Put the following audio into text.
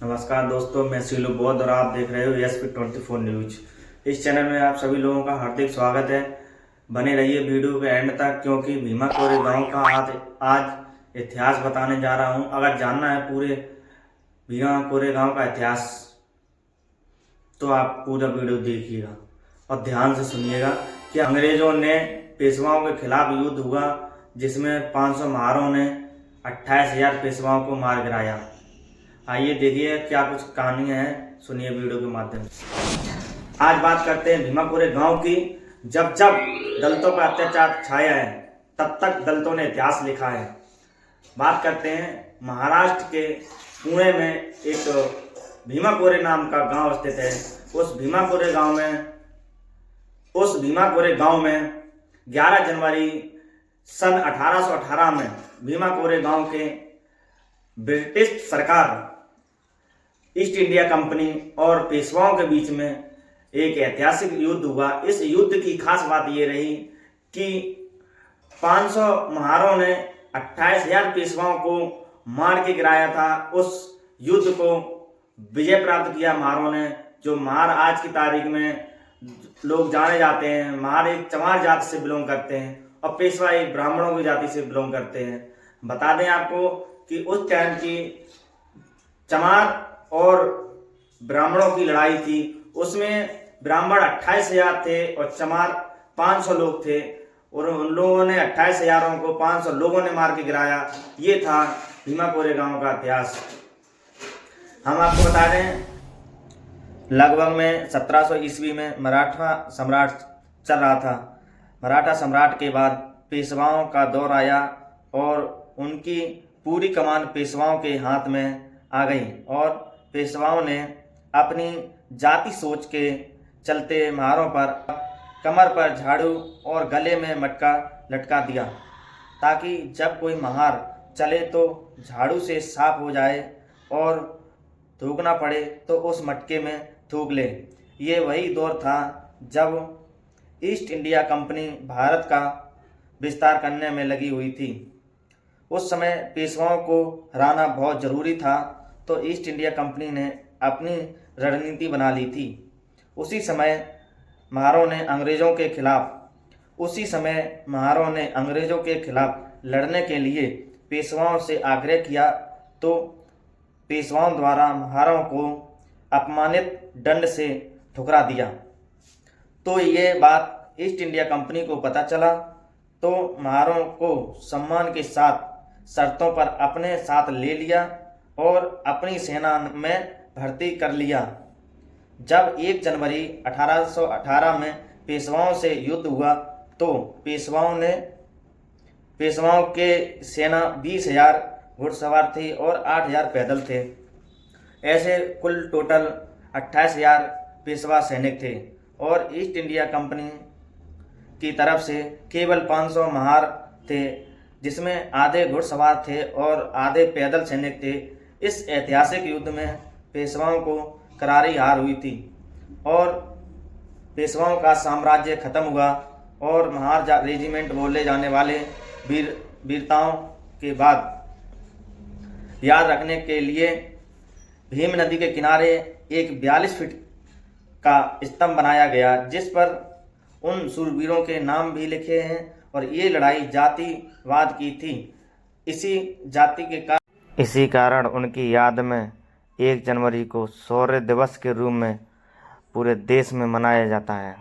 नमस्कार दोस्तों, मैं सीलू बौद्ध और आप देख रहे हो SP24 न्यूज। इस चैनल में आप सभी लोगों का हार्दिक स्वागत है। बने रहिए वीडियो के एंड तक, क्योंकि भीमा कोरे गांव का आज इतिहास बताने जा रहा हूं। अगर जानना है पूरे भीमा कोरे गांव का इतिहास तो आप पूरा वीडियो देखिएगा और ध्यान से सुनिएगा कि अंग्रेजों ने पेशवाओं के खिलाफ युद्ध हुआ, जिसमें 500 महारों ने 28,000 पेशवाओं को मार गिराया। आइए देखिए क्या कुछ कहानियां हैं, सुनिए वीडियो के माध्यम से। आज बात करते हैं भीमा कोरे गांव की। जब जब दलितों पर अत्याचार छाया है, तब तक दलितों ने इतिहास लिखा है। बात करते हैं महाराष्ट्र के पुणे में एक भीमा कोरे नाम का गांव स्थित है। उस भीमा कोरे गांव में 11 जनवरी सन 1818 में भीमा कोरे गांव के ब्रिटिश सरकार, ईस्ट इंडिया कंपनी और पेशवाओं के बीच में एक ऐतिहासिक युद्ध हुआ। इस युद्ध की खास बात यह रही कि 500 महारों ने 28,000 पेशवाओं को मार के गिराया था। उस युद्ध को विजय प्राप्त किया महारों ने। जो महार आज की तारीख में लोग जाने जाते हैं। महार एक चमार जाति से बिलोंग करते हैं और पेशवा एक ब्राह्मणों की जाति से बिलोंग करते हैं। बता दें आपको कि उस टाइम की चमार और ब्राह्मणों की लड़ाई थी। उसमें ब्राह्मण 28,000 थे और चमार 500 लोग थे, और उन लोगों ने 28,000 को 500 लोगों ने मार के गिराया। ये था भीमा कोरे गांव का इतिहास। हम आपको बता दें, लगभग में 1700 ईस्वी में मराठा सम्राट चल रहा था। मराठा सम्राट के बाद पेशवाओं का दौर आया और उनकी पूरी कमान पेशवाओं के हाथ में आ गई, और पेशवाओं ने अपनी जाति सोच के चलते महारों पर कमर पर झाड़ू और गले में मटका लटका दिया, ताकि जब कोई महार चले तो झाड़ू से साफ हो जाए और थूकना पड़े तो उस मटके में थूक ले। ये वही दौर था जब ईस्ट इंडिया कंपनी भारत का विस्तार करने में लगी हुई थी। उस समय पेशवाओं को हराना बहुत ज़रूरी था, तो ईस्ट इंडिया कंपनी ने अपनी रणनीति बना ली थी। उसी समय महारों ने अंग्रेज़ों के खिलाफ लड़ने के लिए पेशवाओं से आग्रह किया, तो पेशवाओं द्वारा महारों को अपमानित दंड से ठुकरा दिया। तो ये बात ईस्ट इंडिया कंपनी को पता चला, तो महारों को सम्मान के साथ शर्तों पर अपने साथ ले लिया और अपनी सेना में भर्ती कर लिया। जब 1 जनवरी 1818 में पेशवाओं से युद्ध हुआ, तो पेशवाओं के सेना 20,000 घुड़सवार थी और 8,000 पैदल थे। ऐसे कुल टोटल 28,000 पेशवा सैनिक थे, और ईस्ट इंडिया कंपनी की तरफ से केवल 500 महार थे, जिसमें आधे घुड़सवार थे और आधे पैदल सैनिक थे। इस ऐतिहासिक युद्ध में पेशवाओं को करारी हार हुई थी और पेशवाओं का साम्राज्य खत्म हुआ, और महार रेजिमेंट बोले जाने वाले वीरताओं के बाद याद रखने के लिए भीम नदी के किनारे एक 42 फीट का स्तंभ बनाया गया, जिस पर उन शूरवीरों के नाम भी लिखे हैं। और ये लड़ाई जातिवाद की थी। इसी कारण उनकी याद में 1 जनवरी को शौर्य दिवस के रूप में पूरे देश में मनाया जाता है।